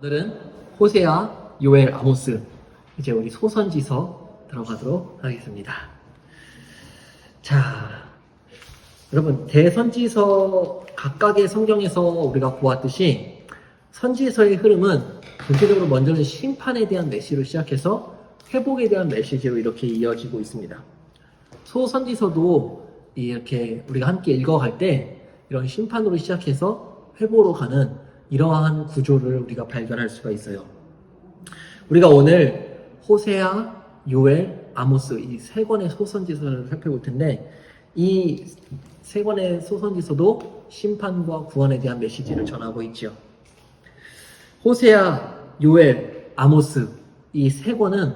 오늘은 호세아, 요엘, 아모스 이제 우리 소선지서 들어가도록 하겠습니다. 자, 여러분 대선지서 각각의 성경에서 우리가 보았듯이 선지서의 흐름은 전체적으로 먼저는 심판에 대한 메시지로 시작해서 회복에 대한 메시지로 이렇게 이어지고 있습니다. 소선지서도 이렇게 우리가 함께 읽어갈 때 이런 심판으로 시작해서 회복으로 가는 이러한 구조를 우리가 발견할 수가 있어요. 우리가 오늘 호세아, 요엘, 아모스 이 세 권의 소선지서를 살펴볼 텐데 이 세 권의 소선지서도 심판과 구원에 대한 메시지를 전하고 있죠. 호세아, 요엘, 아모스 이 세 권은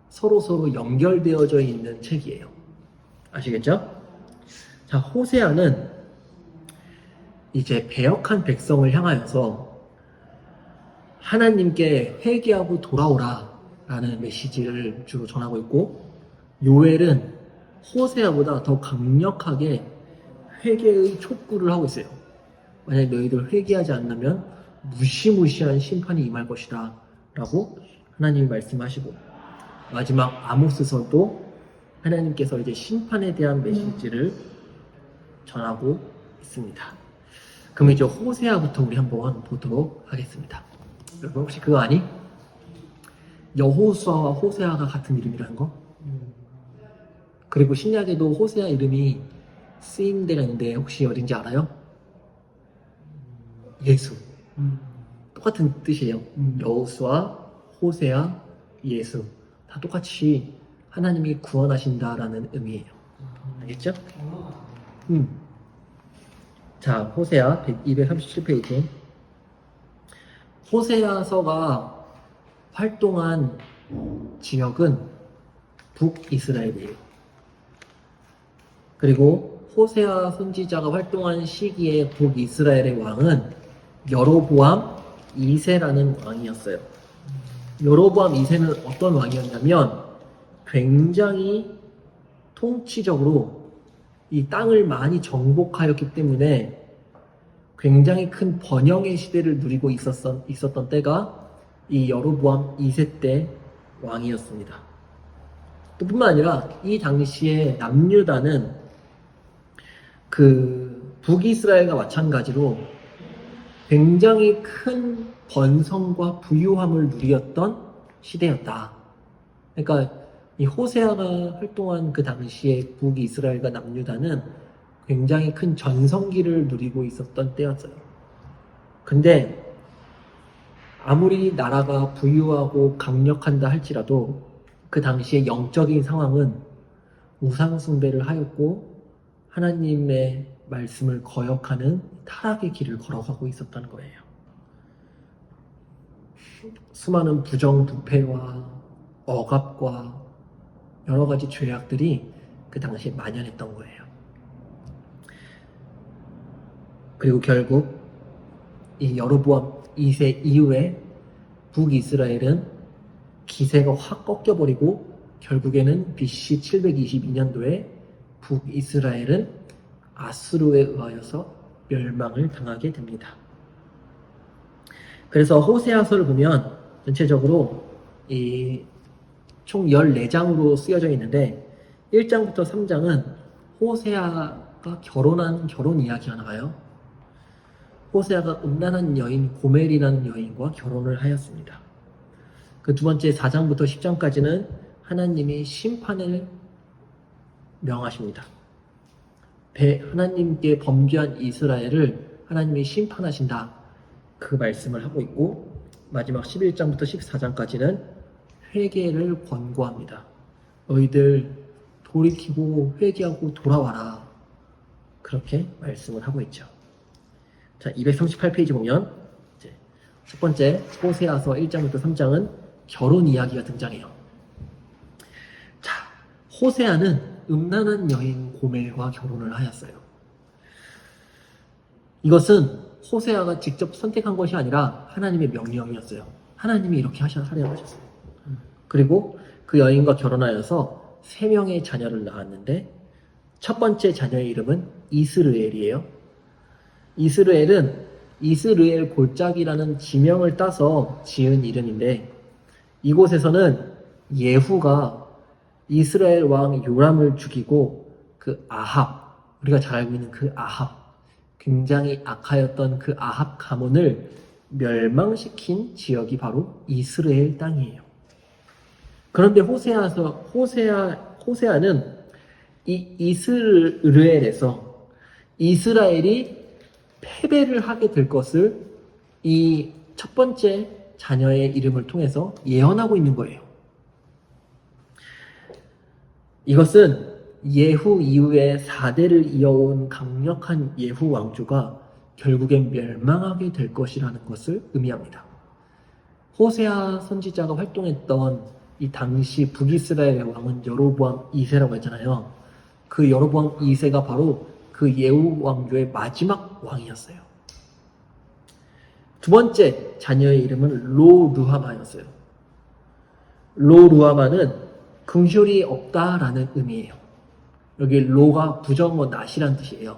서로 연결되어져 있는 책이에요. 아시겠죠? 자, 호세아는 이제 배역한 백성을 향하여서 하나님께 회개하고 돌아오라 라는 메시지를 주로 전하고 있고, 요엘은 호세아보다 더 강력하게 회개의 촉구를 하고 있어요. 만약 너희들 회개하지 않으면 무시무시한 심판이 임할 것이다 라고 하나님이 말씀하시고, 마지막 아모스서도 하나님께서 이제 심판에 대한 메시지를 전하고 있습니다. 그럼 이제 호세아부터 우리 한번 보도록 하겠습니다. 여러분 혹시 그거 아니? 여호수아와 호세아가 같은 이름이라는 거? 그리고 신약에도 호세아 이름이 쓰인 데가 있는데 혹시 어딘지 알아요? 예수. 똑같은 뜻이에요. 여호수아, 호세아, 예수. 다 똑같이 하나님이 구원하신다라는 의미예요. 알겠죠? 자, 호세아 237페이지. 호세아서가 활동한 지역은 북이스라엘이에요. 그리고 호세아 선지자가 활동한 시기에 북이스라엘의 왕은 여로보암 2세라는 왕이었어요. 여로보암 2세는 어떤 왕이었냐면 굉장히 통치적으로 이 땅을 많이 정복하였기 때문에 굉장히 큰 번영의 시대를 누리고 있었던 때가 이 여로보암 2세 때 왕이었습니다. 또 뿐만 아니라 이 당시에 남유다는 그 북이스라엘과 마찬가지로 굉장히 큰 번성과 부유함을 누렸던 시대였다. 그러니까 이 호세아가 활동한 그 당시에 북이스라엘과 남유다는 굉장히 큰 전성기를 누리고 있었던 때였어요. 근데 아무리 나라가 부유하고 강력한다 할지라도 그 당시의 영적인 상황은 우상 숭배를 하였고 하나님의 말씀을 거역하는 타락의 길을 걸어가고 있었던 거예요. 수많은 부정부패와 억압과 여러 가지 죄악들이 그 당시에 만연했던 거예요. 그리고 결국 이 여로보암 2세 이후에 북이스라엘은 기세가 확 꺾여버리고 결국에는 BC 722년도에 북이스라엘은 아수르에 의하여서 멸망을 당하게 됩니다. 그래서 호세아서를 보면 전체적으로 총 14장으로 쓰여져 있는데 1장부터 3장은 호세아가 결혼한 결혼 이야기가 나와요. 호세아가 음란한 여인 고멜이라는 여인과 결혼을 하였습니다. 그 두 번째 4장부터 10장까지는 하나님이 심판을 명하십니다. 하나님께 범죄한 이스라엘을 하나님이 심판하신다. 그 말씀을 하고 있고 마지막 11장부터 14장까지는 회개를 권고합니다. 너희들 돌이키고 회개하고 돌아와라. 그렇게 말씀을 하고 있죠. 자, 238페이지 보면 이제 첫 번째 호세아서 1장부터 3장은 결혼 이야기가 등장해요. 자, 호세아는 음란한 여인 고멜과 결혼을 하였어요. 이것은 호세아가 직접 선택한 것이 아니라 하나님의 명령이었어요. 하나님이 이렇게 하려고 하셨어요. 그리고 그 여인과 결혼하여서 3명의 자녀를 낳았는데 첫 번째 자녀의 이름은 이스르엘이에요. 이스르엘은 이스르엘 골짜기라는 지명을 따서 지은 이름인데 이곳에서는 예후가 이스라엘 왕 요람을 죽이고 그 아합, 우리가 잘 알고 있는 그 아합, 굉장히 악하였던 그 아합 가문을 멸망시킨 지역이 바로 이스라엘 땅이에요. 그런데 호세아는 이 이스라엘에서 이스라엘이 패배를 하게 될 것을 이 첫 번째 자녀의 이름을 통해서 예언하고 있는 거예요. 이것은 예후 이후에 4대를 이어온 강력한 예후 왕조가 결국엔 멸망하게 될 것이라는 것을 의미합니다. 호세아 선지자가 활동했던 이 당시 북이스라엘의 왕은 여로보암 2세라고 했잖아요. 그 여로보암 2세가 바로 그 예후 왕조의 마지막 왕이었어요. 두 번째 자녀의 이름은 로루하마였어요. 로루하마는 긍휼이 없다라는 의미예요. 여기 로가 부정어 낫이란 뜻이에요.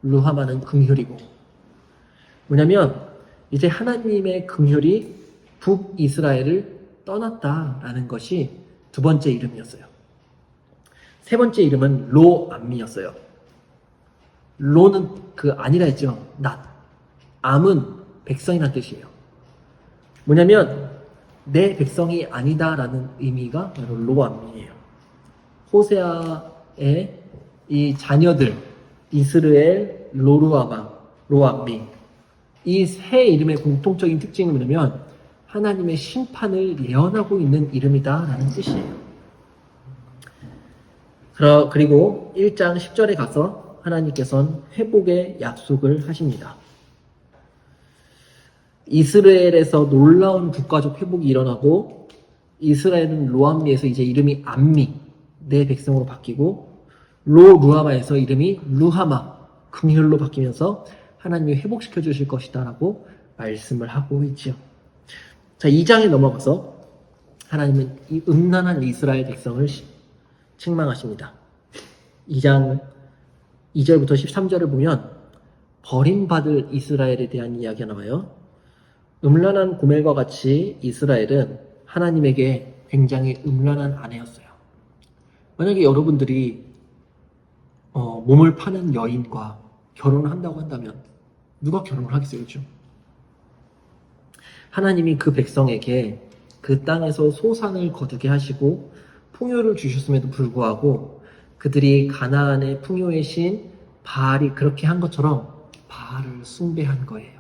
루하마는 긍휼이고. 뭐냐면 이제 하나님의 긍휼이 북이스라엘을 떠났다라는 것이 두 번째 이름이었어요. 세 번째 이름은 로암미였어요. 로는 그 아니라 했죠. 낫. 암은 백성이라는 뜻이에요. 뭐냐면 내 백성이 아니다라는 의미가 바로 로암미예요. 호세아의 이 자녀들 이스라엘, 로루아마, 로암미 이 세 이름의 공통적인 특징은 뭐냐면 하나님의 심판을 예언하고 있는 이름이다라는 뜻이에요. 그리고 1장 10절에 가서 하나님께서는 회복의 약속을 하십니다. 이스라엘에서 놀라운 국가적 회복이 일어나고 이스라엘은 로암미에서 이제 이름이 암미, 내 백성으로 바뀌고 로루하마에서 이름이 루하마, 긍휼로 바뀌면서 하나님이 회복시켜 주실 것이다 라고 말씀을 하고 있죠. 자, 2장에 넘어가서 하나님은 이 음란한 이스라엘 백성을 책망하십니다. 2장 2절부터 13절을 보면 버림받을 이스라엘에 대한 이야기가 나와요. 음란한 고멜과 같이 이스라엘은 하나님에게 굉장히 음란한 아내였어요. 만약에 여러분들이 몸을 파는 여인과 결혼을 한다고 한다면 누가 결혼을 하겠어요? 그렇죠? 하나님이 그 백성에게 그 땅에서 소산을 거두게 하시고 풍요를 주셨음에도 불구하고 그들이 가나안의 풍요의 신 바알이 그렇게 한 것처럼 바알을 숭배한 거예요.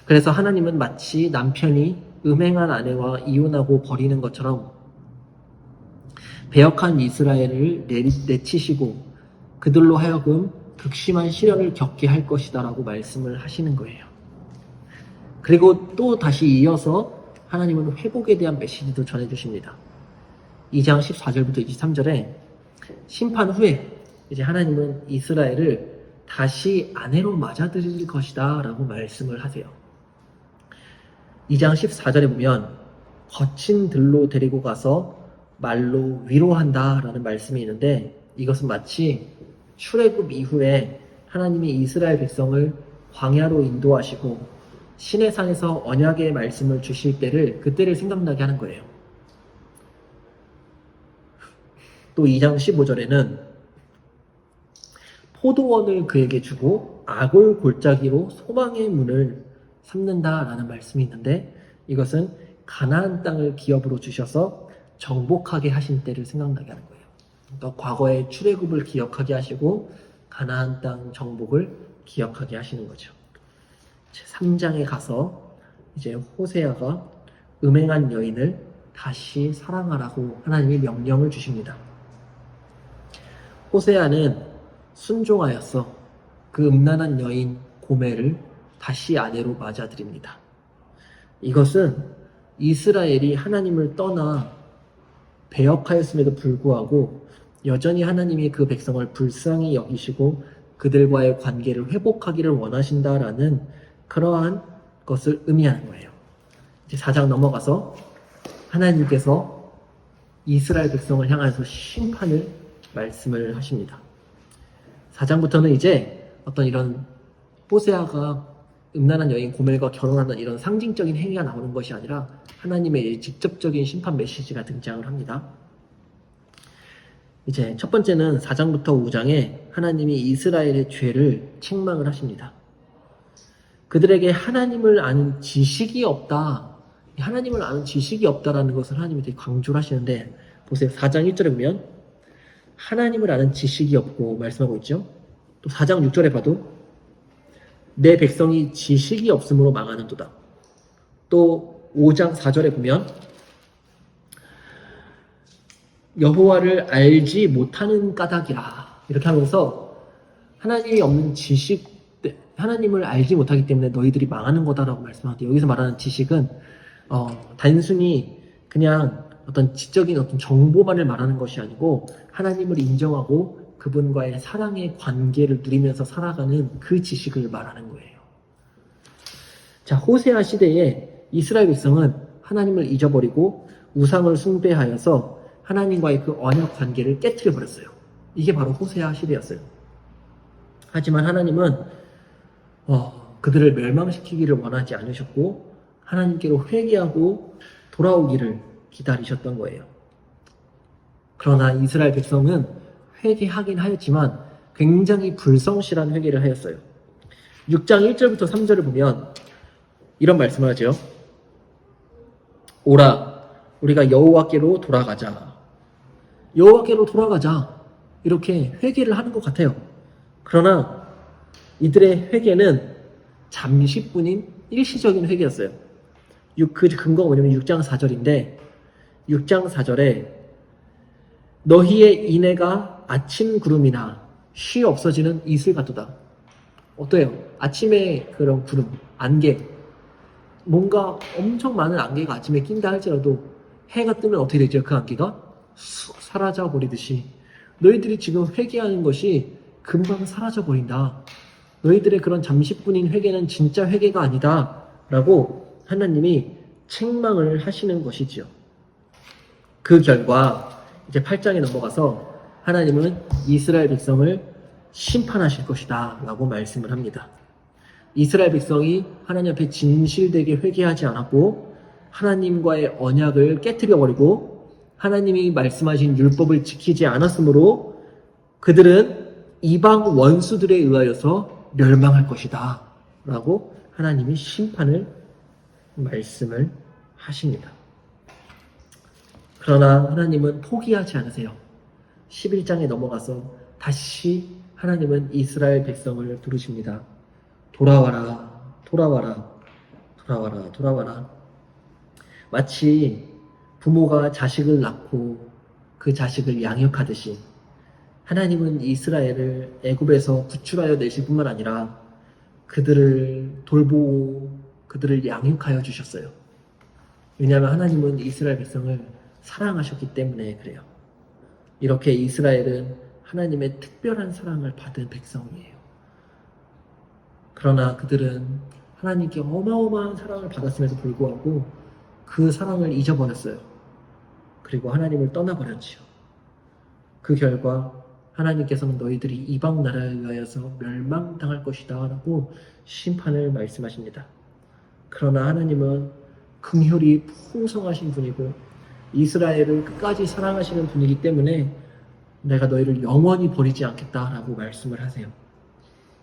그래서 하나님은 마치 남편이 음행한 아내와 이혼하고 버리는 것처럼 배역한 이스라엘을 내치시고 그들로 하여금 극심한 시련을 겪게 할 것이다 라고 말씀을 하시는 거예요. 그리고 또 다시 이어서 하나님은 회복에 대한 메시지도 전해주십니다. 2장 14절부터 23절에 심판 후에 이제 하나님은 이스라엘을 다시 아내로 맞아들일 것이다 라고 말씀을 하세요. 2장 14절에 보면 거친 들로 데리고 가서 말로 위로한다 라는 말씀이 있는데 이것은 마치 출애굽 이후에 하나님이 이스라엘 백성을 광야로 인도하시고 시내산에서 언약의 말씀을 주실 때를 그때를 생각나게 하는 거예요. 또 2장 15절에는 포도원을 그에게 주고 아골 골짜기로 소망의 문을 삼는다라는 말씀이 있는데 이것은 가나안 땅을 기업으로 주셔서 정복하게 하신 때를 생각나게 하는 거예요. 그러니까 과거의 출애굽을 기억하게 하시고 가나안 땅 정복을 기억하게 하시는 거죠. 3장에 가서 이제 호세아가 음행한 여인을 다시 사랑하라고 하나님이 명령을 주십니다. 호세아는 순종하여서 그 음란한 여인 고멜을 다시 아내로 맞아들입니다. 이것은 이스라엘이 하나님을 떠나 배역하였음에도 불구하고 여전히 하나님이 그 백성을 불쌍히 여기시고 그들과의 관계를 회복하기를 원하신다라는 그러한 것을 의미하는 거예요. 이제 4장 넘어가서 하나님께서 이스라엘 백성을 향해서 심판을 말씀을 하십니다. 4장부터는 이제 어떤 이런 호세아가 음란한 여인 고멜과 결혼하는 이런 상징적인 행위가 나오는 것이 아니라 하나님의 직접적인 심판 메시지가 등장을 합니다. 이제 첫 번째는 4장부터 5장에 하나님이 이스라엘의 죄를 책망을 하십니다. 그들에게 하나님을 아는 지식이 없다. 하나님을 아는 지식이 없다라는 것을 하나님이 되게 강조를 하시는데, 보세요. 4장 1절에 보면 하나님을 아는 지식이 없고 말씀하고 있죠. 또 4장 6절에 봐도 내 백성이 지식이 없으므로 망하는도다. 또 5장 4절에 보면 여호와를 알지 못하는 까닭이라, 이렇게 하면서 하나님이 없는 지식, 하나님을 알지 못하기 때문에 너희들이 망하는 거다라고 말씀하는데, 여기서 말하는 지식은 단순히 그냥 어떤 지적인 어떤 정보만을 말하는 것이 아니고 하나님을 인정하고 그분과의 사랑의 관계를 누리면서 살아가는 그 지식을 말하는 거예요. 자, 호세아 시대에 이스라엘 백성은 하나님을 잊어버리고 우상을 숭배하여서 하나님과의 그 언약 관계를 깨트려 버렸어요. 이게 바로 호세아 시대였어요. 하지만 하나님은 그들을 멸망시키기를 원하지 않으셨고 하나님께로 회개하고 돌아오기를 기다리셨던 거예요. 그러나 이스라엘 백성은 회개하긴 하였지만 굉장히 불성실한 회개를 하였어요. 6장 1절부터 3절을 보면 이런 말씀을 하죠. 오라, 우리가 여호와께로 돌아가자. 여호와께로 돌아가자. 이렇게 회개를 하는 것 같아요. 그러나 이들의 회개는 잠시뿐인 일시적인 회개였어요. 그 근거가 뭐냐면 6장 4절인데 6장 4절에 너희의 인애가 아침 구름이나 쉬 없어지는 이슬 같도다. 어때요? 아침에 그런 구름, 안개, 뭔가 엄청 많은 안개가 아침에 낀다 할지라도 해가 뜨면 어떻게 되죠? 그 안개가 쑥 사라져 버리듯이 너희들이 지금 회개하는 것이 금방 사라져 버린다. 너희들의 그런 잠시뿐인 회개는 진짜 회개가 아니다 라고 하나님이 책망을 하시는 것이지요. 그 결과 이제 8장에 넘어가서 하나님은 이스라엘 백성을 심판하실 것이다 라고 말씀을 합니다. 이스라엘 백성이 하나님 앞에 진실되게 회개하지 않았고 하나님과의 언약을 깨트려버리고 하나님이 말씀하신 율법을 지키지 않았으므로 그들은 이방 원수들에 의하여서 멸망할 것이다 라고 하나님이 심판을 말씀을 하십니다. 그러나 하나님은 포기하지 않으세요. 11장에 넘어가서 다시 하나님은 이스라엘 백성을 부르십니다. 돌아와라, 돌아와라, 돌아와라, 돌아와라. 마치 부모가 자식을 낳고 그 자식을 양육하듯이 하나님은 이스라엘을 애굽에서 구출하여 내실 뿐만 아니라 그들을 돌보고 그들을 양육하여 주셨어요. 왜냐하면 하나님은 이스라엘 백성을 사랑하셨기 때문에 그래요. 이렇게 이스라엘은 하나님의 특별한 사랑을 받은 백성이에요. 그러나 그들은 하나님께 어마어마한 사랑을 받았음에도 불구하고 그 사랑을 잊어버렸어요. 그리고 하나님을 떠나버렸지요. 그 결과 하나님께서는 너희들이 이방 나라에 의하여서 멸망당할 것이다 라고 심판을 말씀하십니다. 그러나 하나님은 긍휼이 풍성하신 분이고 이스라엘을 끝까지 사랑하시는 분이기 때문에 내가 너희를 영원히 버리지 않겠다라고 말씀을 하세요.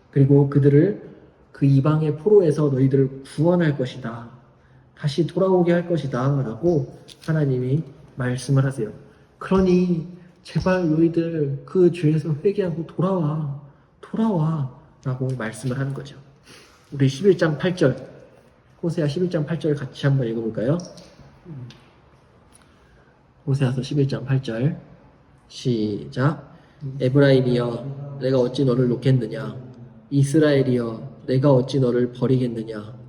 그리고 그들을 그 이방의 포로에서 너희들을 구원할 것이다. 다시 돌아오게 할 것이다 라고 하나님이 말씀을 하세요. 그러니 제발 너희들 그 죄에서 회개하고 돌아와 라고 말씀을 하는 거죠. 우리 11장 8절 호세아 11장 8절 같이 한번 읽어볼까요? 호세아서 11장 8절 시작. 에브라임이여 내가 어찌 너를 놓겠느냐. 이스라엘이여 내가 어찌 너를 버리겠느냐.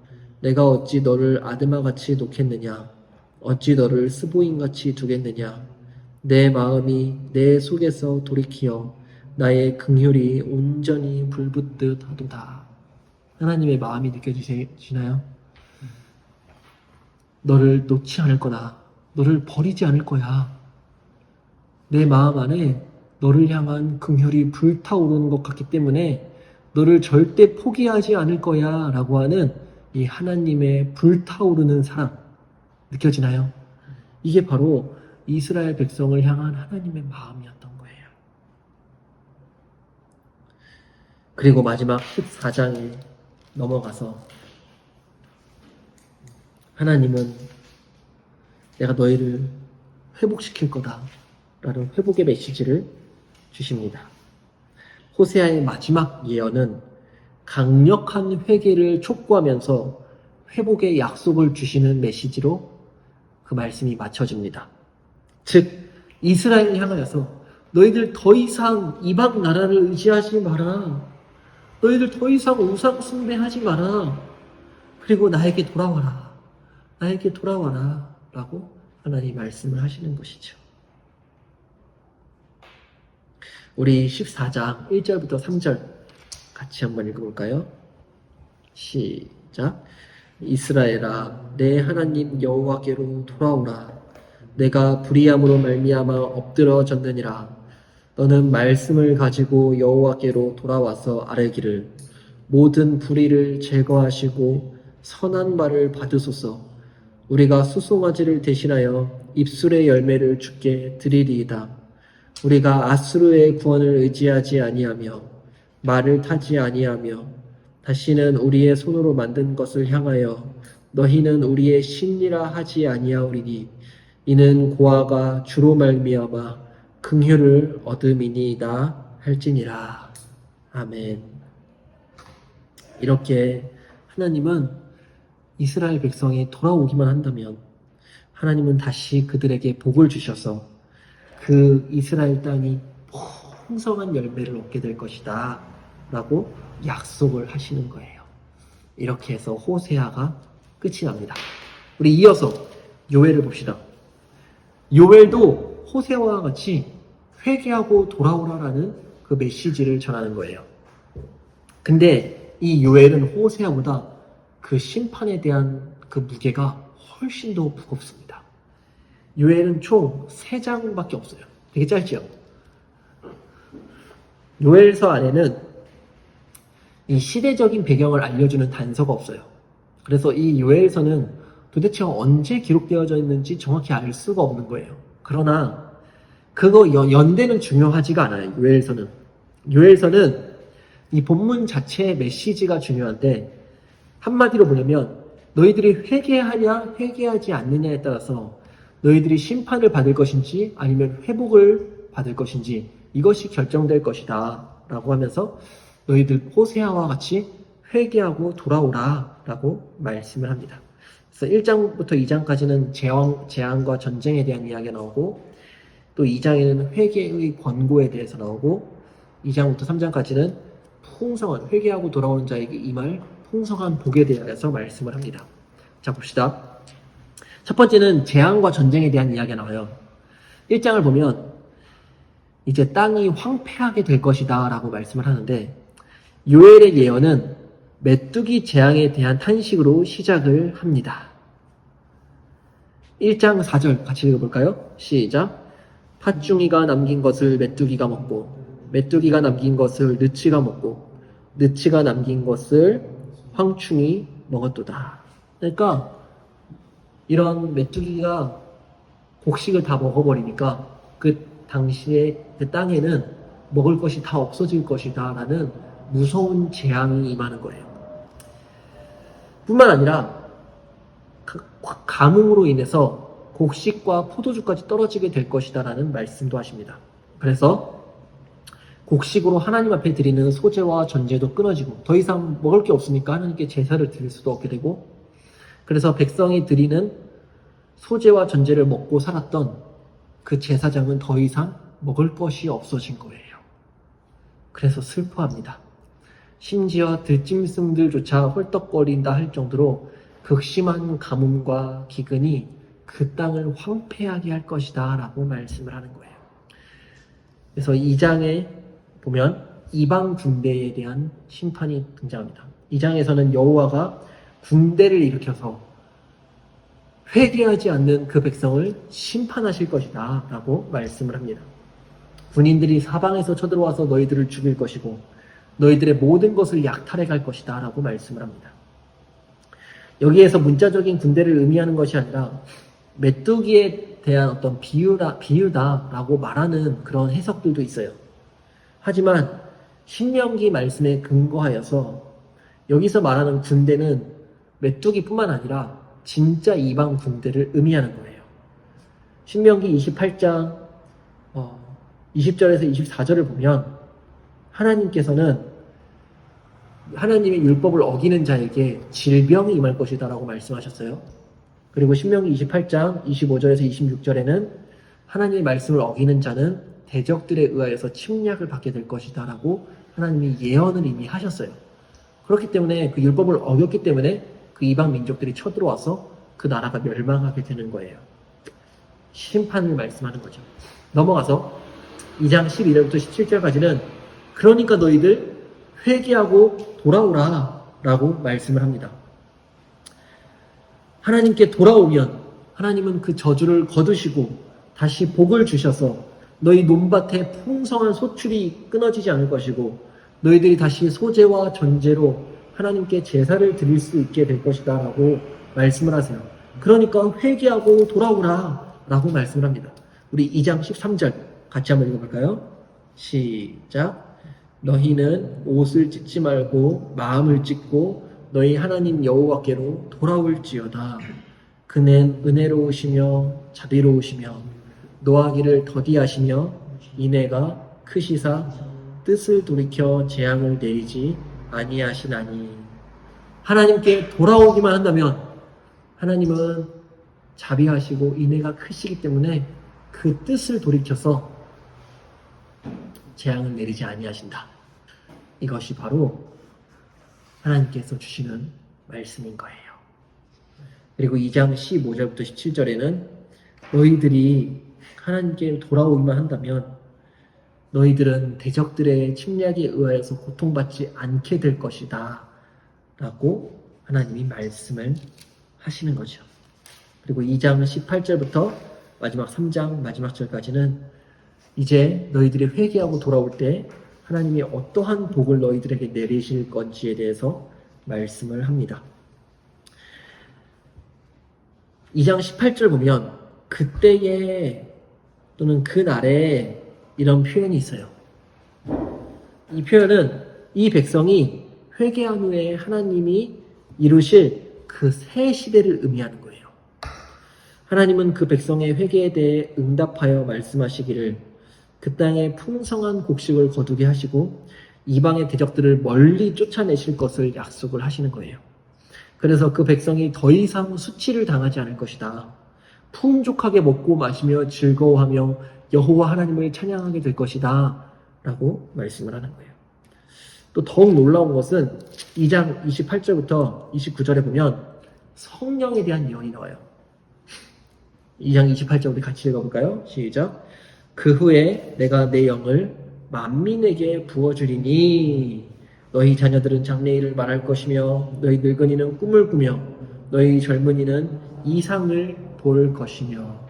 내가 어찌 너를 아드마같이 놓겠느냐. 어찌 너를 스보임같이 두겠느냐. 내 마음이 내 속에서 돌이키어 나의 긍휼이 온전히 불붙듯 하도다. 하나님의 마음이 느껴지시나요? 너를 놓지 않을 거다. 너를 버리지 않을 거야. 내 마음 안에 너를 향한 긍휼이 불타오르는 것 같기 때문에 너를 절대 포기하지 않을 거야 라고 하는 이 하나님의 불타오르는 사랑 느껴지나요? 이게 바로 이스라엘 백성을 향한 하나님의 마음이었던 거예요. 그리고 마지막 14장에 넘어가서 하나님은 내가 너희를 회복시킬 거다 라는 회복의 메시지를 주십니다. 호세아의 마지막 예언은 강력한 회개를 촉구하면서 회복의 약속을 주시는 메시지로 그 말씀이 맞춰집니다. 즉 이스라엘을 향하여서 너희들 더 이상 이방 나라를 의지하지 마라. 너희들 더 이상 우상 숭배하지 마라. 그리고 나에게 돌아와라. 나에게 돌아와라. 라고 하나님 말씀을 하시는 것이죠. 우리 14장 1절부터 3절 같이 한번 읽어볼까요? 시작. 이스라엘아, 내 하나님 여호와께로 돌아오라. 내가 불의함으로 말미암아 엎드러졌느니라. 너는 말씀을 가지고 여호와께로 돌아와서 아뢰기를 모든 불의를 제거하시고 선한 말을 받으소서. 우리가 수송아지를 대신하여 입술의 열매를 주께 드리리이다. 우리가 아수르의 구원을 의지하지 아니하며 말을 타지 아니하며 다시는 우리의 손으로 만든 것을 향하여 너희는 우리의 신이라 하지 아니하오리니 이는 고아가 주로 말미암아 긍휼을 얻음이니이다 할지니라. 아멘. 이렇게 하나님은 이스라엘 백성이 돌아오기만 한다면 하나님은 다시 그들에게 복을 주셔서 그 이스라엘 땅이 풍성한 열매를 얻게 될 것이다 라고 약속을 하시는 거예요. 이렇게 해서 호세아가 끝이 납니다. 우리 이어서 요엘을 봅시다. 요엘도 호세아와 같이 회개하고 돌아오라라는 그 메시지를 전하는 거예요. 근데 이 요엘은 호세아보다 그 심판에 대한 그 무게가 훨씬 더 무겁습니다. 요엘은 총 3장밖에 없어요. 되게 짧죠? 요엘서 안에는 이 시대적인 배경을 알려주는 단서가 없어요. 그래서 이 요엘서는 도대체 언제 기록되어져 있는지 정확히 알 수가 없는 거예요. 그러나 그거 연대는 중요하지가 않아요. 요엘서는 이 본문 자체의 메시지가 중요한데 한마디로 보려면 너희들이 회개하냐 회개하지 않느냐에 따라서 너희들이 심판을 받을 것인지 아니면 회복을 받을 것인지 이것이 결정될 것이다 라고 하면서 너희들 호세아와 같이 회개하고 돌아오라 라고 말씀을 합니다. 그래서 1장부터 2장까지는 재앙과 전쟁에 대한 이야기가 나오고 또 2장에는 회개의 권고에 대해서 나오고 2장부터 3장까지는 풍성한 회개하고 돌아오는 자에게 임할 풍성한 복에 대해서 말씀을 합니다. 자 봅시다. 첫 번째는 재앙과 전쟁에 대한 이야기가 나와요. 1장을 보면 이제 땅이 황폐하게 될 것이다 라고 말씀을 하는데 요엘의 예언은 메뚜기 재앙에 대한 탄식으로 시작을 합니다. 1장 4절 같이 읽어볼까요? 시작. 팥중이가 남긴 것을 메뚜기가 먹고 메뚜기가 남긴 것을 느치가 먹고 느치가 남긴 것을 황충이 먹었도다. 그러니까 이런 메뚜기가 곡식을 다 먹어버리니까 그 당시에 그 땅에는 먹을 것이 다 없어질 것이다 라는 무서운 재앙이 임하는 거예요. 뿐만 아니라 가뭄으로 인해서 곡식과 포도주까지 떨어지게 될 것이다 라는 말씀도 하십니다. 그래서 곡식으로 하나님 앞에 드리는 소제와 전제도 끊어지고 더 이상 먹을 게 없으니까 하나님께 제사를 드릴 수도 없게 되고 그래서 백성이 드리는 소제와 전제를 먹고 살았던 그 제사장은 더 이상 먹을 것이 없어진 거예요. 그래서 슬퍼합니다. 심지어 들짐승들조차 헐떡거린다 할 정도로 극심한 가뭄과 기근이 그 땅을 황폐하게 할 것이다 라고 말씀을 하는 거예요. 그래서 2장에 보면 이방 군대에 대한 심판이 등장합니다. 2장에서는 여호와가 군대를 일으켜서 회개하지 않는 그 백성을 심판하실 것이다 라고 말씀을 합니다. 군인들이 사방에서 쳐들어와서 너희들을 죽일 것이고 너희들의 모든 것을 약탈해 갈 것이다 라고 말씀을 합니다. 여기에서 문자적인 군대를 의미하는 것이 아니라 메뚜기에 대한 어떤 비유다라고 말하는 그런 해석들도 있어요. 하지만 신명기 말씀에 근거하여서 여기서 말하는 군대는 메뚜기뿐만 아니라 진짜 이방 군대를 의미하는 거예요. 신명기 28장 20절에서 24절을 보면 하나님께서는 하나님의 율법을 어기는 자에게 질병이 임할 것이다 라고 말씀하셨어요. 그리고 신명기 28장 25절에서 26절에는 하나님의 말씀을 어기는 자는 대적들에 의하여서 침략을 받게 될 것이다 라고 하나님이 예언을 이미 하셨어요. 그렇기 때문에 그 율법을 어겼기 때문에 그 이방 민족들이 쳐들어와서 그 나라가 멸망하게 되는 거예요. 심판을 말씀하는 거죠. 넘어가서 2장 11절부터 17절까지는 그러니까 너희들 회개하고 돌아오라 라고 말씀을 합니다. 하나님께 돌아오면 하나님은 그 저주를 거두시고 다시 복을 주셔서 너희 논밭에 풍성한 소출이 끊어지지 않을 것이고 너희들이 다시 소제와 전제로 하나님께 제사를 드릴 수 있게 될 것이다 라고 말씀을 하세요. 그러니까 회개하고 돌아오라 라고 말씀을 합니다. 우리 2장 13절 같이 한번 읽어볼까요? 시작. 너희는 옷을 찢지 말고 마음을 찢고 너희 하나님 여호와께로 돌아올지어다. 그는 은혜로우시며 자비로우시며 노하기를 더디하시며 인애가 크시사 뜻을 돌이켜 재앙을 내리지 아니하시나니. 하나님께 돌아오기만 한다면 하나님은 자비하시고 인애가 크시기 때문에 그 뜻을 돌이켜서 재앙을 내리지 아니하신다. 이것이 바로 하나님께서 주시는 말씀인 거예요. 그리고 2장 15절부터 17절에는 너희들이 하나님께 돌아오기만 한다면 너희들은 대적들의 침략에 의하여서 고통받지 않게 될 것이다 라고 하나님이 말씀을 하시는 거죠. 그리고 2장 18절부터 마지막 3장 마지막 절까지는 이제 너희들이 회개하고 돌아올 때 하나님이 어떠한 복을 너희들에게 내리실 건지에 대해서 말씀을 합니다. 2장 18절 보면 그때에 또는 그날에 이런 표현이 있어요. 이 표현은 이 백성이 회개한 후에 하나님이 이루실 그 새 시대를 의미하는 거예요. 하나님은 그 백성의 회개에 대해 응답하여 말씀하시기를 그 땅에 풍성한 곡식을 거두게 하시고 이방의 대적들을 멀리 쫓아내실 것을 약속을 하시는 거예요. 그래서 그 백성이 더 이상 수치를 당하지 않을 것이다. 풍족하게 먹고 마시며 즐거워하며 여호와 하나님을 찬양하게 될 것이다 라고 말씀을 하는 거예요. 또 더욱 놀라운 것은 2장 28절부터 29절에 보면 성령에 대한 예언이 나와요. 2장 28절 우리 같이 읽어볼까요? 시작. 그 후에 내가 내 영을 만민에게 부어주리니 너희 자녀들은 장래일을 말할 것이며 너희 늙은이는 꿈을 꾸며 너희 젊은이는 이상을 볼 것이며.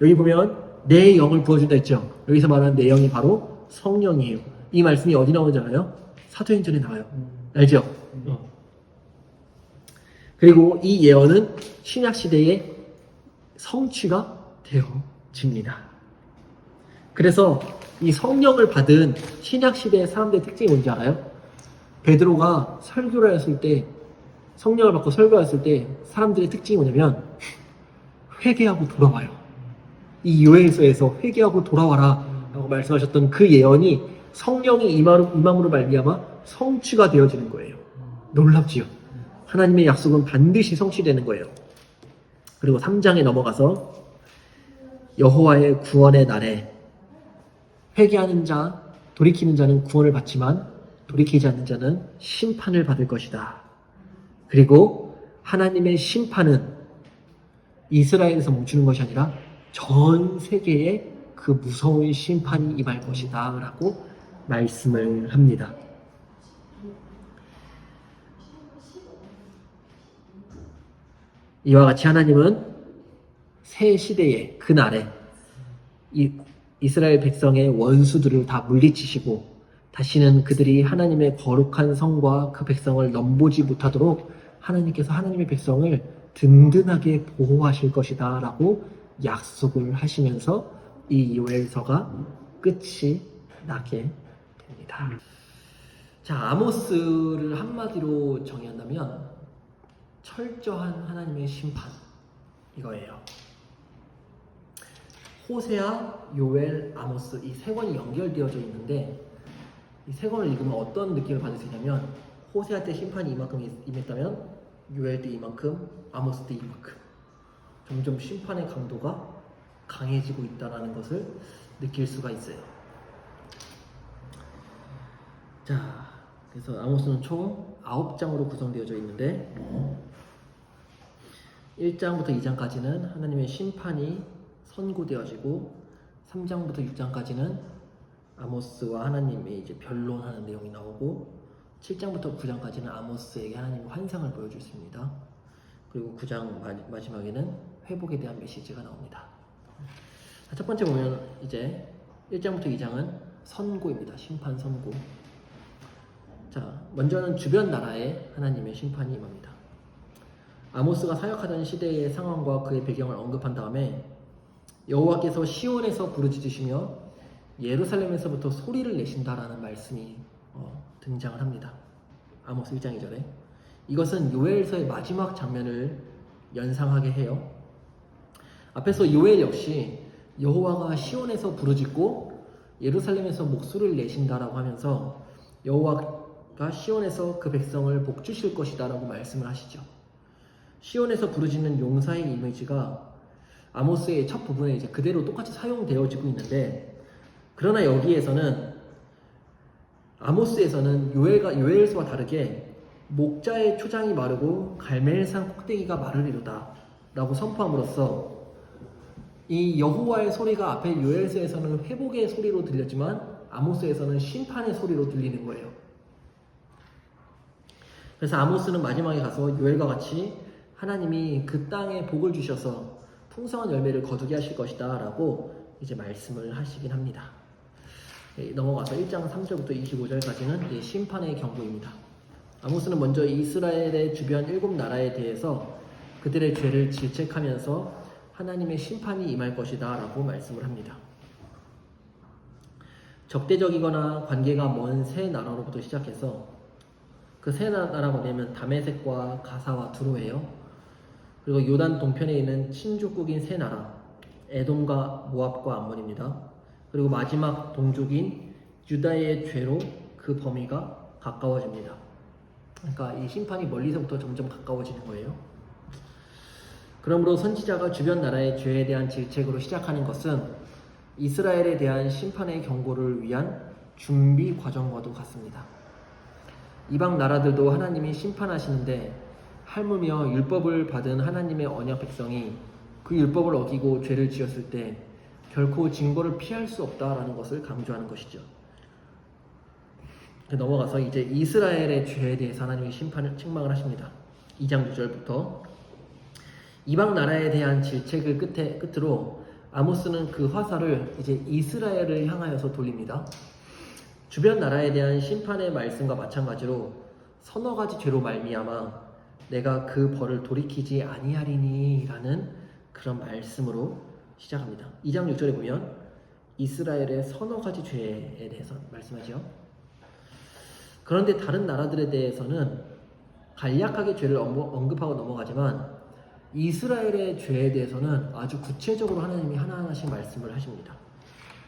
여기 보면 내 영을 부어준다 했죠. 여기서 말하는 내 영이 바로 성령이에요. 이 말씀이 어디 나오잖아요? 사도행전에 나와요. 알죠? 그리고 이 예언은 신약시대의 성취가 되어집니다. 그래서 이 성령을 받은 신약시대의 사람들의 특징이 뭔지 알아요? 베드로가 설교를 했을 때, 성령을 받고 설교했을 때 사람들의 특징이 뭐냐면 회개하고 돌아와요. 이 요엘서에서 회개하고 돌아와라 라고 말씀하셨던 그 예언이 성령이 임함으로 말미암아 성취가 되어지는 거예요. 놀랍지요? 하나님의 약속은 반드시 성취되는 거예요. 그리고 3장에 넘어가서 여호와의 구원의 날에 회개하는 자, 돌이키는 자는 구원을 받지만 돌이키지 않는 자는 심판을 받을 것이다. 그리고 하나님의 심판은 이스라엘에서 멈추는 것이 아니라 전 세계에 그 무서운 심판이 임할 것이다 라고 말씀을 합니다. 이와 같이 하나님은 새 시대의 그날에 이스라엘 백성의 원수들을 다 물리치시고 다시는 그들이 하나님의 거룩한 성과 그 백성을 넘보지 못하도록 하나님께서 하나님의 백성을 든든하게 보호하실 것이다 라고 약속을 하시면서 이 요엘서가 끝이 나게 됩니다. 자, 아모스를 한마디로 정의한다면 철저한 하나님의 심판, 이거예요. 호세아, 요엘, 아모스 이 세 권이 연결되어져 있는데 이 세 권을 읽으면 어떤 느낌을 받을 수 있냐면 호세아 때 심판이 이만큼 임했다면 요엘 때 이만큼, 아모스 때 이만큼 점점 심판의 강도가 강해지고 있다는 것을 느낄 수가 있어요. 자, 그래서 아모스는 총 9장으로 구성되어져 있는데 1장부터 2장까지는 하나님의 심판이 선고되어지고 3장부터 6장까지는 아모스와 하나님이 이제 변론하는 내용이 나오고 7장부터 9장까지는 아모스에게 하나님의 환상을 보여주십니다. 그리고 9장 마지막에는 회복에 대한 메시지가 나옵니다. 첫 번째 보면 이제 1장부터 2장은 선고입니다. 심판 선고. 자, 먼저는 주변 나라에 하나님의 심판이 임합니다. 아모스가 사역하던 시대의 상황과 그의 배경을 언급한 다음에 여호와께서 시온에서 부르짖으시며 예루살렘에서부터 소리를 내신다라는 말씀이 등장을 합니다. 아모스 1장 2절에 이것은 요엘서의 마지막 장면을 연상하게 해요. 앞에서 요엘 역시 여호와가 시온에서 부르짖고 예루살렘에서 목소리를 내신다라고 하면서 여호와가 시온에서 그 백성을 복주실 것이다 라고 말씀을 하시죠. 시온에서 부르짖는 용사의 이미지가 아모스의 첫 부분에 이제 그대로 똑같이 사용되어지고 있는데, 그러나 여기에서는 아모스에서는 요엘서와 다르게 목자의 초장이 마르고 갈멜산 꼭대기가 마르리로다 라고 선포함으로써 이 여호와의 소리가 앞에 요엘서에서는 회복의 소리로 들렸지만 아모스에서는 심판의 소리로 들리는 거예요. 그래서 아모스는 마지막에 가서 요엘과 같이 하나님이 그 땅에 복을 주셔서 풍성한 열매를 거두게 하실 것이다 라고 이제 말씀을 하시긴 합니다. 넘어가서 1장 3절부터 25절까지는 심판의 경고입니다. 아모스는 먼저 이스라엘의 주변 7나라에 대해서 그들의 죄를 질책하면서 하나님의 심판이 임할 것이다 라고 말씀을 합니다. 적대적이거나 관계가 먼 세 나라로부터 시작해서 그 세 나라가 뭐냐면 다메섹과 가사와 두로예요. 그리고 요단 동편에 있는 친족국인 세 나라, 에돔과 모압과 암몬입니다. 그리고 마지막 동족인 유다의 죄로 그 범위가 가까워집니다. 그러니까 이 심판이 멀리서부터 점점 가까워지는 거예요. 그러므로 선지자가 주변 나라의 죄에 대한 질책으로 시작하는 것은 이스라엘에 대한 심판의 경고를 위한 준비 과정과도 같습니다. 이방 나라들도 하나님이 심판하시는데 할무며 율법을 받은 하나님의 언약 백성이 그 율법을 어기고 죄를 지었을 때 결코 징벌을 피할 수 없다라는 것을 강조하는 것이죠. 넘어가서 이제 이스라엘의 죄에 대해서 하나님이 책망을 하십니다. 2장 6절부터 이방 나라에 대한 질책을 끝으로 아모스는 그 화살을 이제 이스라엘을 향하여서 돌립니다. 주변 나라에 대한 심판의 말씀과 마찬가지로 서너 가지 죄로 말미암아 내가 그 벌을 돌이키지 아니하리니 라는 그런 말씀으로 시작합니다. 2장 6절에 보면 이스라엘의 서너 가지 죄에 대해서 말씀하죠. 그런데 다른 나라들에 대해서는 간략하게 죄를 언급하고 넘어가지만 이스라엘의 죄에 대해서는 아주 구체적으로 하나님이 하나하나씩 말씀을 하십니다.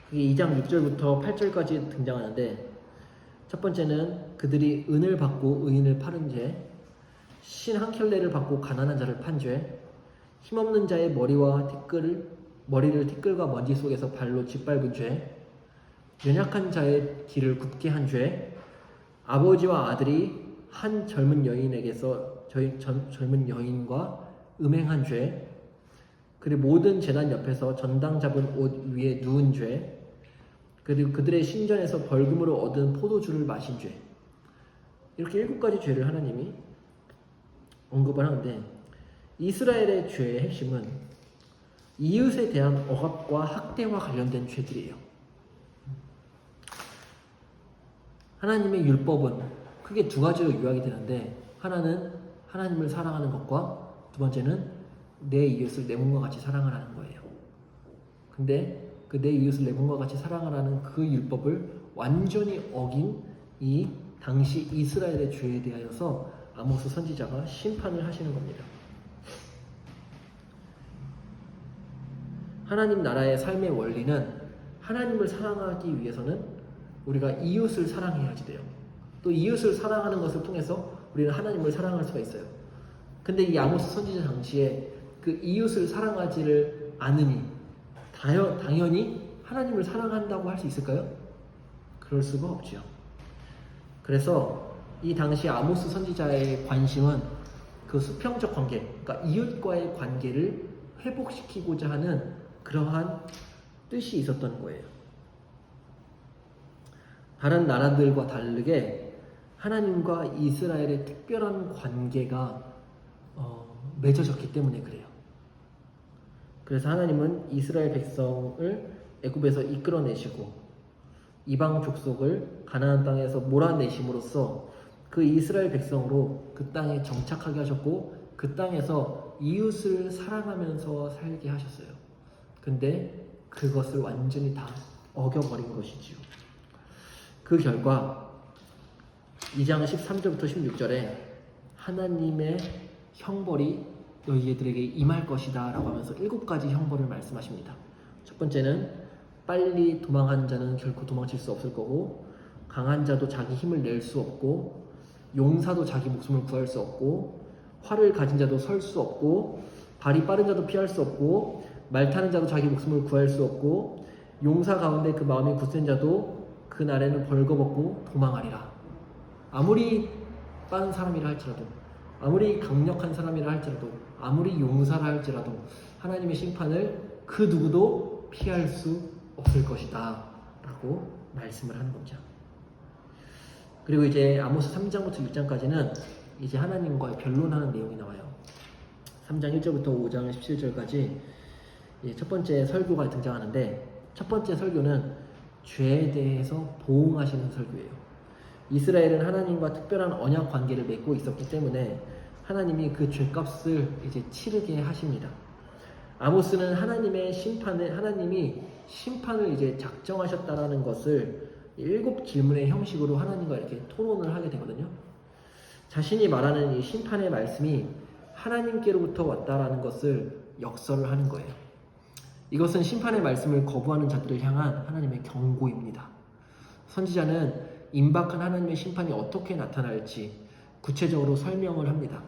그게 2장 6절부터 8절까지 등장하는데, 첫 번째는 그들이 은을 받고 의인을 파는 죄, 신 한 켤레를 받고 가난한 자를 판 죄, 힘없는 자의 머리를 티끌과 먼지 속에서 발로 짓밟은 죄, 연약한 자의 길을 굽게 한 죄, 아버지와 아들이 한 젊은 여인과 음행한 죄, 그리고 모든 제단 옆에서 전당 잡은 옷 위에 누운 죄, 그리고 그들의 신전에서 벌금으로 얻은 포도주를 마신 죄, 이렇게 7가지 죄를 하나님이 언급을 하는데, 이스라엘의 죄의 핵심은 이웃에 대한 억압과 학대와 관련된 죄들이에요. 하나님의 율법은 크게 두 가지로 요약이 되는데, 하나는 하나님을 사랑하는 것과 두 번째는 내 이웃을 내 몸과 같이 사랑하라는 거예요. 근데 그 내 이웃을 내 몸과 같이 사랑하라는 그 율법을 완전히 어긴 이 당시 이스라엘의 죄에 대하여서 아모스 선지자가 심판을 하시는 겁니다. 하나님 나라의 삶의 원리는 하나님을 사랑하기 위해서는 우리가 이웃을 사랑해야지 돼요. 또 이웃을 사랑하는 것을 통해서 우리는 하나님을 사랑할 수가 있어요. 근데 이 아모스 선지자 당시에 그 이웃을 사랑하지를 않으니 당연히 하나님을 사랑한다고 할 수 있을까요? 그럴 수가 없죠. 그래서 이 당시 아모스 선지자의 관심은 그 수평적 관계, 그러니까 이웃과의 관계를 회복시키고자 하는 그러한 뜻이 있었던 거예요. 다른 나라들과 다르게 하나님과 이스라엘의 특별한 관계가 맺어졌기 때문에 그래요. 그래서 하나님은 이스라엘 백성을 애굽에서 이끌어내시고 이방 족속을 가나안 땅에서 몰아내심으로써 그 이스라엘 백성으로 그 땅에 정착하게 하셨고 그 땅에서 이웃을 사랑하면서 살게 하셨어요. 근데 그것을 완전히 다 어겨버린 것이지요. 그 결과 2장 13절부터 16절에 하나님의 형벌이 너희들에게 임할 것이다 라고 하면서 7가지 형벌을 말씀하십니다. 첫 번째는 빨리 도망한 자는 결코 도망칠 수 없을 거고, 강한 자도 자기 힘을 낼 수 없고, 용사도 자기 목숨을 구할 수 없고, 활을 가진 자도 설 수 없고, 발이 빠른 자도 피할 수 없고, 말 타는 자도 자기 목숨을 구할 수 없고, 용사 가운데 그 마음이 굳센 자도 그 날에는 벌거벗고 도망하리라. 아무리 빠른 사람이라 할지라도, 아무리 강력한 사람이라 할지라도, 아무리 용사라 할지라도 하나님의 심판을 그 누구도 피할 수 없을 것이다 라고 말씀을 하는 겁니다. 그리고 이제 아모스 3장부터 6장까지는 이제 하나님과의 변론하는 내용이 나와요. 3장 1절부터 5장 17절까지 첫 번째 설교가 등장하는데, 첫 번째 설교는 죄에 대해서 보응하시는 설교예요. 이스라엘은 하나님과 특별한 언약 관계를 맺고 있었기 때문에 하나님이 그 죄값을 이제 치르게 하십니다. 아모스는 하나님이 심판을 이제 작정하셨다라는 것을 7 질문의 형식으로 하나님과 이렇게 토론을 하게 되거든요. 자신이 말하는 이 심판의 말씀이 하나님께로부터 왔다라는 것을 역설을 하는 거예요. 이것은 심판의 말씀을 거부하는 자들을 향한 하나님의 경고입니다. 선지자는 임박한 하나님의 심판이 어떻게 나타날지 구체적으로 설명을 합니다.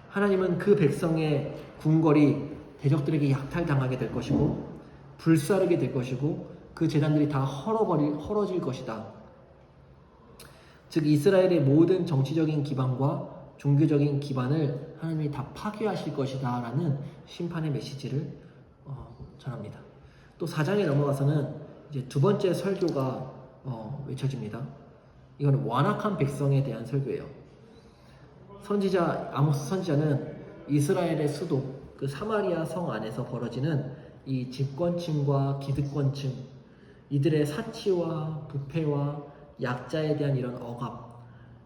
하나님은 그 백성의 궁궐이 대적들에게 약탈당하게 될 것이고, 불사르게 될 것이고, 그 제단들이 다 헐어질 것이다. 즉 이스라엘의 모든 정치적인 기반과 종교적인 기반을 하나님이 다 파괴하실 것이다 라는 심판의 메시지를 전합니다. 또 4장에 넘어가서는 이제 두 번째 설교가 외쳐집니다. 이거는 완악한 백성에 대한 설교예요. 아모스 선지자는 이스라엘의 수도 그 사마리아 성 안에서 벌어지는 이 집권층과 기득권층, 이들의 사치와 부패와 약자에 대한 이런 억압,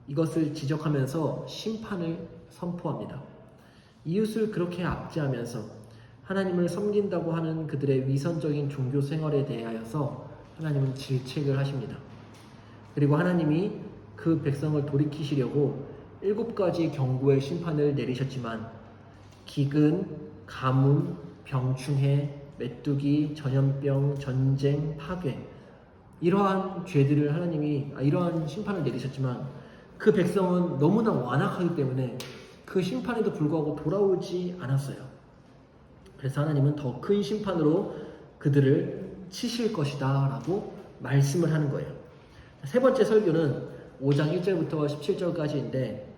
이것을 지적하면서 심판을 선포합니다. 이웃을 그렇게 압제하면서 하나님을 섬긴다고 하는 그들의 위선적인 종교 생활에 대하여서 하나님은 질책을 하십니다. 그리고 하나님이 그 백성을 돌이키시려고 7가지 경고의 심판을 내리셨지만 기근, 가뭄, 병충해, 메뚜기, 전염병, 전쟁, 파괴, 이러한 이러한 심판을 내리셨지만 그 백성은 너무나 완악하기 때문에 그 심판에도 불구하고 돌아오지 않았어요. 그래서 하나님은 더 큰 심판으로 그들을 치실 것이다 라고 말씀을 하는 거예요. 세 번째 설교는 5장 1절부터 17절까지인데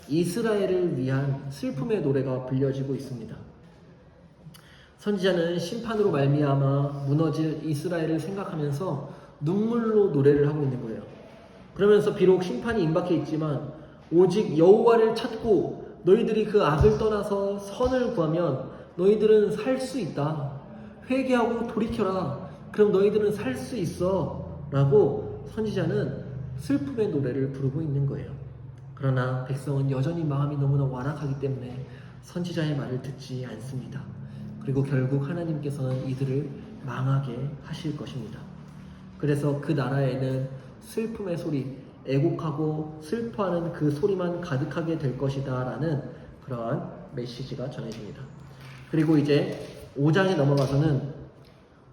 이스라엘을 위한 슬픔의 노래가 불려지고 있습니다. 선지자는 심판으로 말미암아 무너질 이스라엘을 생각하면서 눈물로 노래를 하고 있는 거예요. 그러면서 비록 심판이 임박해 있지만 오직 여호와를 찾고 너희들이 그 악을 떠나서 선을 구하면 너희들은 살 수 있다. 회개하고 돌이켜라. 그럼 너희들은 살 수 있어. 라고 선지자는 슬픔의 노래를 부르고 있는 거예요. 그러나 백성은 여전히 마음이 너무나 완악하기 때문에 선지자의 말을 듣지 않습니다. 그리고 결국 하나님께서는 이들을 망하게 하실 것입니다. 그래서 그 나라에는 슬픔의 소리, 애곡하고 슬퍼하는 그 소리만 가득하게 될 것이다 라는 그러한 메시지가 전해집니다. 그리고 이제 5장에 넘어가서는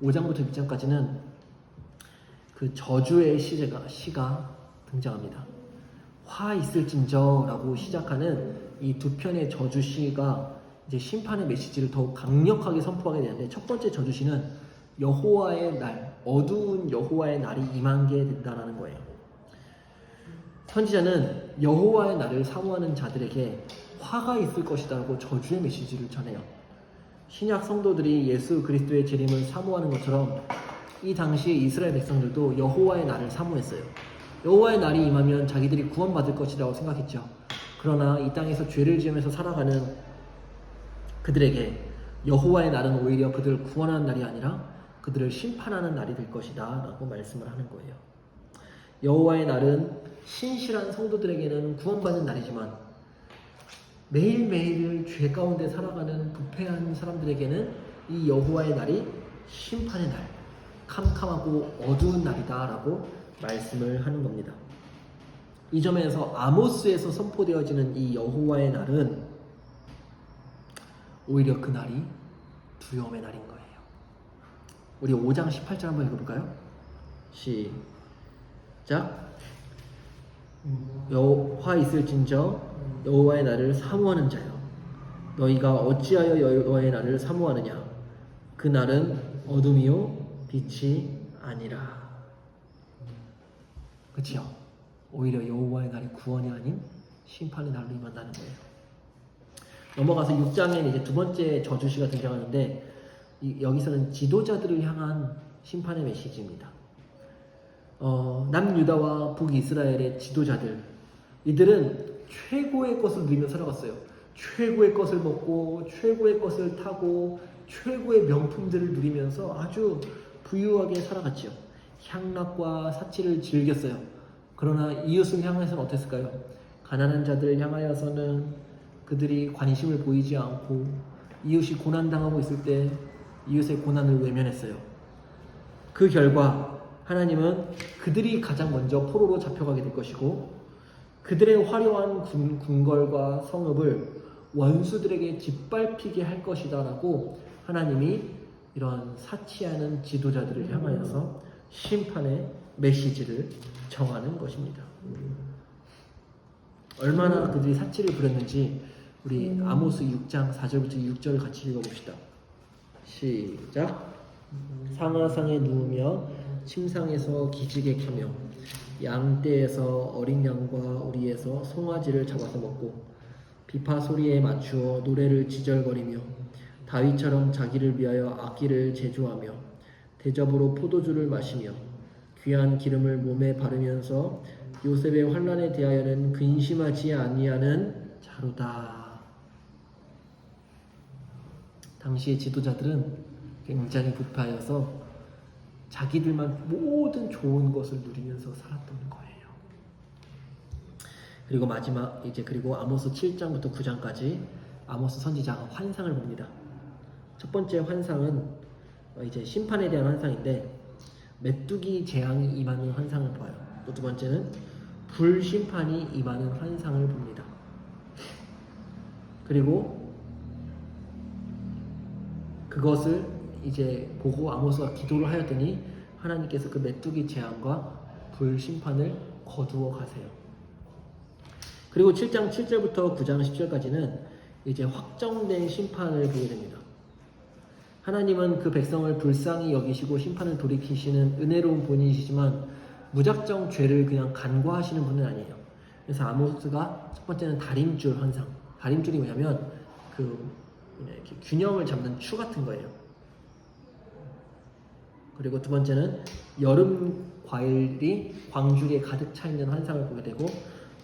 5장부터 6장까지는 그 저주의 시가 등장합니다. 화 있을진저 라고 시작하는 이 두 편의 저주시가 이제 심판의 메시지를 더욱 강력하게 선포하게 되는데, 첫 번째 저주시는 여호와의 날, 어두운 여호와의 날이 임하게 된다는 거예요. 선지자는 여호와의 날을 사모하는 자들에게 화가 있을 것이다 라고 저주의 메시지를 전해요. 신약 성도들이 예수 그리스도의 재림을 사모하는 것처럼 이 당시에 이스라엘 백성들도 여호와의 날을 사모했어요. 여호와의 날이 임하면 자기들이 구원받을 것이라고 생각했죠. 그러나 이 땅에서 죄를 지으면서 살아가는 그들에게 여호와의 날은 오히려 그들을 구원하는 날이 아니라 그들을 심판하는 날이 될 것이다 라고 말씀을 하는 거예요. 여호와의 날은 신실한 성도들에게는 구원받는 날이지만 매일매일 죄 가운데 살아가는 부패한 사람들에게는 이 여호와의 날이 심판의 날, 캄캄하고 어두운 날이다 라고 말씀을 하는 겁니다. 이 점에서 아모스에서 선포되어지는 이 여호와의 날은 오히려 그 날이 두려움의 날인 거예요. 우리 5장 18절 한번 읽어볼까요? 시작. 화 있을진저 여호와의 날을 사모하는 자여, 너희가 어찌하여 여호와의 날을 사모하느냐? 그 날은 어둠이요 빛이 아니라. 그렇죠? 오히려 여호와의 날이 구원이 아닌 심판의 날로 임한다는 거예요. 넘어가서 6장에는 이제 두 번째 저주시가 등장하는데, 여기서는 지도자들을 향한 심판의 메시지입니다. 남유다와 북이스라엘의 지도자들, 이들은 최고의 것을 누리며 살아갔어요. 최고의 것을 먹고 최고의 것을 타고 최고의 명품들을 누리면서 아주 부유하게 살아갔죠. 향락과 사치를 즐겼어요. 그러나 이웃을 향해서는 어땠을까요? 가난한 자들을 향하여서는 그들이 관심을 보이지 않고 이웃이 고난당하고 있을 때 이웃의 고난을 외면했어요. 그 결과 하나님은 그들이 가장 먼저 포로로 잡혀가게 될 것이고, 그들의 화려한 궁궐과 성읍을 원수들에게 짓밟히게 할 것이다 라고 하나님이 이런 사치하는 지도자들을 향하여서 심판의 메시지를 정하는 것입니다. 얼마나 그들이 사치를 부렸는지 우리 아모스 6장 4절부터 6절 같이 읽어봅시다. 시작. 상하상에 누우며 침상에서 기지개 켜며 양떼에서 어린 양과 우리에서 송아지를 잡아서 먹고 비파 소리에 맞추어 노래를 지절거리며 다윗처럼 자기를 위하여 악기를 제조하며 대접으로 포도주를 마시며 귀한 기름을 몸에 바르면서 요셉의 환난에 대하여는 근심하지 아니하는 자로다. 당시의 지도자들은 굉장히 부패하여서 자기들만 모든 좋은 것을 누리면서 살았던 거예요. 그리고 마지막 그리고 아모스 7장부터 9장까지 아모스 선지자가 환상을 봅니다. 첫 번째 환상은 이제 심판에 대한 환상인데, 메뚜기 재앙이 임하는 환상을 봐요. 또 두 번째는 불심판이 임하는 환상을 봅니다. 그리고 그것을 이제 보고 아모스가 기도를 하였더니 하나님께서 그 메뚜기 재앙과 불심판을 거두어 가세요. 그리고 7장 7절부터 9장 10절까지는 이제 확정된 심판을 보게 됩니다. 하나님은 그 백성을 불쌍히 여기시고 심판을 돌이키시는 은혜로운 본인이시지만 무작정 죄를 그냥 간과하시는 분은 아니에요. 그래서 아모스가 첫 번째는 다림줄 환상. 다림줄이 뭐냐면 이렇게 균형을 잡는 추 같은 거예요. 그리고 두 번째는 여름 과일이 광주리에 가득 차 있는 환상을 보게 되고,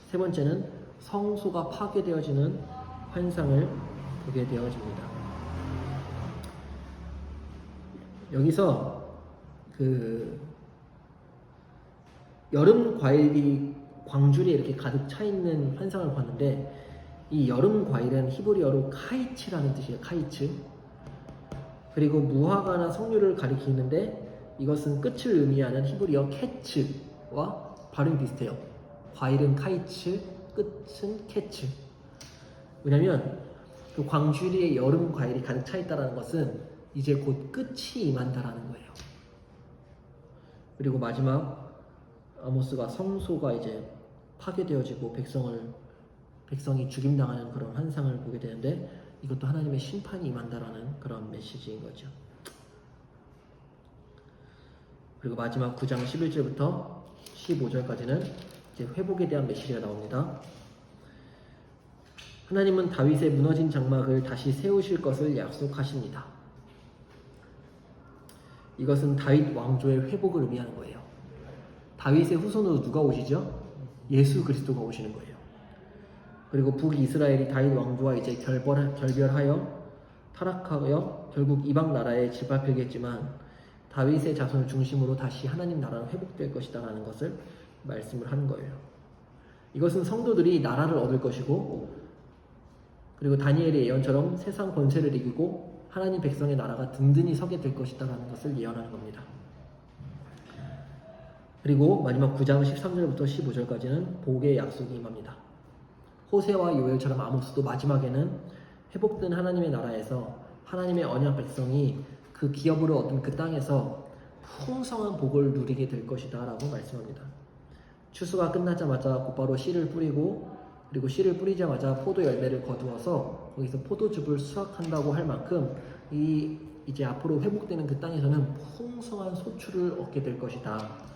세 번째는 성소가 파괴되어지는 환상을 보게 되어집니다. 여기서 여름 과일이 광줄이 이렇게 가득 차 있는 환상을 봤는데 이 여름 과일은 히브리어로 카이츠라는 뜻이에요. 카이츠. 그리고 무화과나 석류를 가리키는데 이것은 끝을 의미하는 히브리어 캐츠와 발음이 비슷해요. 과일은 카이츠, 끝은 캐츠. 왜냐면 그 광주리에 여름 과일이 가득 차 있다는 것은 이제 곧 끝이 임한다라는 거예요. 그리고 마지막 아모스가 성소가 이제 파괴되어지고 백성이 죽임당하는 그런 환상을 보게 되는데 이것도 하나님의 심판이 임한다라는 그런 메시지인 거죠. 그리고 마지막 9장 11절부터 15절까지는 이제 회복에 대한 메시지가 나옵니다. 하나님은 다윗의 무너진 장막을 다시 세우실 것을 약속하십니다. 이것은 다윗 왕조의 회복을 의미하는 거예요. 다윗의 후손으로 누가 오시죠? 예수 그리스도가 오시는 거예요. 그리고 북이스라엘이 다윗 왕조와 이제 결별하여 타락하여 결국 이방 나라에 짓밟히겠지만 다윗의 자손을 중심으로 다시 하나님 나라는 회복될 것이다라는 것을 말씀을 하는 거예요. 이것은 성도들이 나라를 얻을 것이고 그리고 다니엘의 예언처럼 세상 권세를 이기고 하나님 백성의 나라가 든든히 서게 될 것이다라는 것을 예언하는 겁니다. 그리고 마지막 9장 13절부터 15절까지는 복의 약속이 임합니다. 호세와 요엘처럼 아모스도 마지막에는 회복된 하나님의 나라에서 하나님의 언약 백성이 그 기업으로 얻은 그 땅에서 풍성한 복을 누리게 될 것이다 라고 말씀합니다. 추수가 끝나자마자 곧바로 씨를 뿌리고 그리고 씨를 뿌리자마자 포도 열매를 거두어서 거기서 포도즙을 수확한다고 할 만큼 이제 앞으로 회복되는 그 땅에서는 풍성한 소출을 얻게 될 것이다.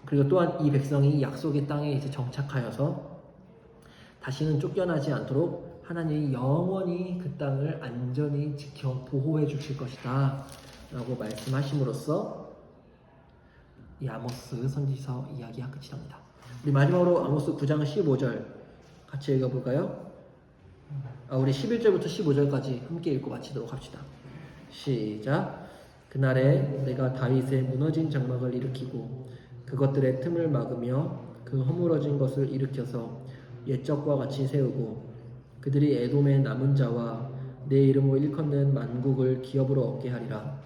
그리고 또한 이 백성이 약속의 땅에 이제 정착하여서 다시는 쫓겨나지 않도록 하나님이 영원히 그 땅을 안전히 지켜 보호해 주실 것이다 라고 말씀하심으로써 이 아모스 선지서 이야기가 끝이 납니다. 우리 마지막으로 아모스 9장 15절 같이 읽어볼까요? 우리 11절부터 15절까지 함께 읽고 마치도록 합시다. 시작. 그날에 내가 다윗의 무너진 장막을 일으키고 그것들의 틈을 막으며 그 허물어진 것을 일으켜서 옛적과 같이 세우고 그들이 에돔의 남은 자와 내 이름으로 일컫는 만국을 기업으로 얻게 하리라.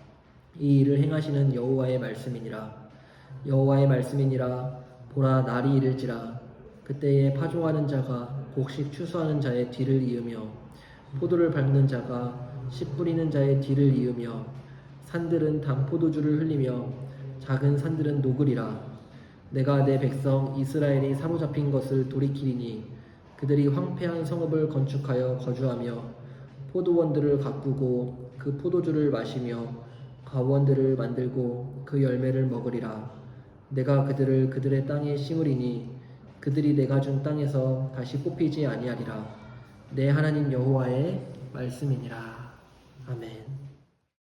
이 일을 행하시는 여호와의 말씀이니라. 여호와의 말씀이니라. 보라, 날이 이를지라. 그때에 파종하는 자가 곡식 추수하는 자의 뒤를 이으며 포도를 밟는 자가 씨 뿌리는 자의 뒤를 이으며 산들은 단 포도주를 흘리며 작은 산들은 녹으리라. 내가 내 백성 이스라엘이 사로잡힌 것을 돌이키리니 그들이 황폐한 성읍을 건축하여 거주하며 포도원들을 가꾸고 그 포도주를 마시며 가원들을 만들고 그 열매를 먹으리라. 내가 그들을 그들의 땅에 심으리니 그들이 내가 준 땅에서 다시 뽑히지 아니하리라. 내 하나님 여호와의 말씀이니라. 아멘.